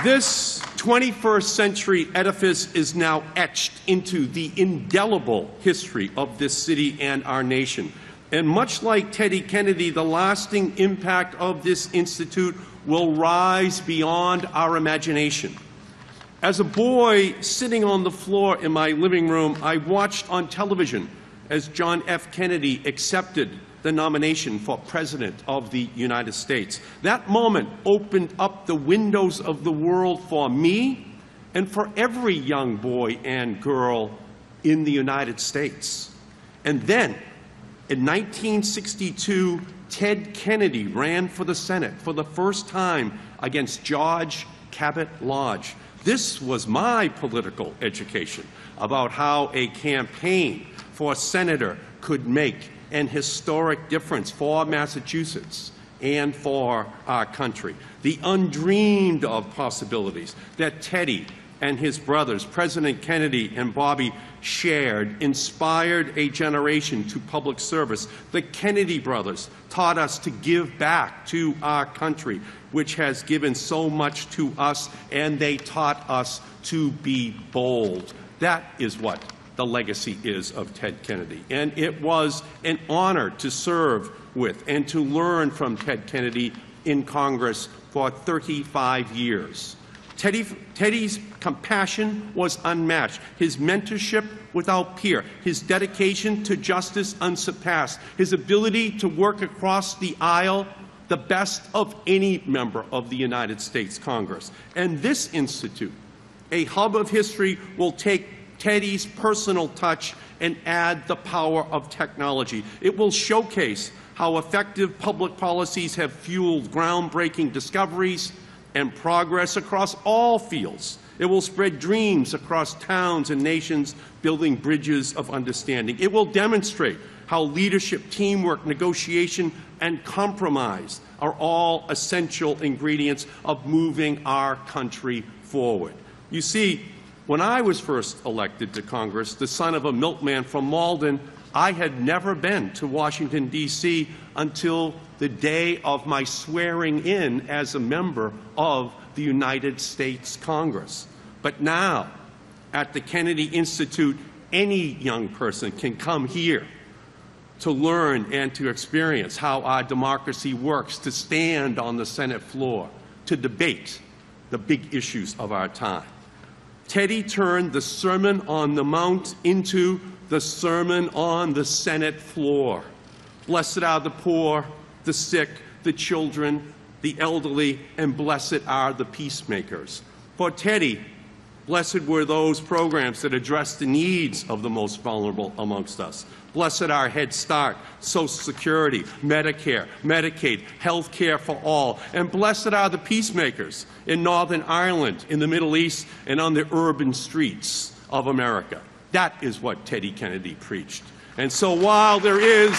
This 21st century edifice is now etched into the indelible history of this city and our nation. And much like Teddy Kennedy, the lasting impact of this institute will rise beyond our imagination. As a boy sitting on the floor in my living room, I watched on television as John F. Kennedy accepted the nomination for President of the United States. That moment opened up the windows of the world for me and for every young boy and girl in the United States. And then, in 1962, Ted Kennedy ran for the Senate for the first time against George Cabot Lodge. This was my political education about how a campaign for senator could make an historic difference for Massachusetts and for our country. The undreamed of possibilities that Teddy and his brothers, President Kennedy and Bobby, shared inspired a generation to public service. The Kennedy brothers taught us to give back to our country, which has given so much to us, and they taught us to be bold. That is what the legacy is of Ted Kennedy. And it was an honor to serve with and to learn from Ted Kennedy in Congress for 35 years. Teddy's compassion was unmatched, his mentorship without peer, his dedication to justice unsurpassed, his ability to work across the aisle, the best of any member of the United States Congress. And this institute, a hub of history, will take Teddy's personal touch and add the power of technology. It will showcase how effective public policies have fueled groundbreaking discoveries and progress across all fields. It will spread dreams across towns and nations, building bridges of understanding. It will demonstrate how leadership, teamwork, negotiation, and compromise are all essential ingredients of moving our country forward. You see, when I was first elected to Congress, the son of a milkman from Malden, I had never been to Washington, D.C. until the day of my swearing in as a member of the United States Congress. But now, at the Kennedy Institute, any young person can come here to learn and to experience how our democracy works, to stand on the Senate floor, to debate the big issues of our time. Teddy turned the Sermon on the Mount into the Sermon on the Senate floor. Blessed are the poor, the sick, the children, the elderly, and blessed are the peacemakers. For Teddy, blessed were those programs that address the needs of the most vulnerable amongst us. Blessed are Head Start, Social Security, Medicare, Medicaid, health care for all. And blessed are the peacemakers in Northern Ireland, in the Middle East, and on the urban streets of America. That is what Teddy Kennedy preached. And so while there is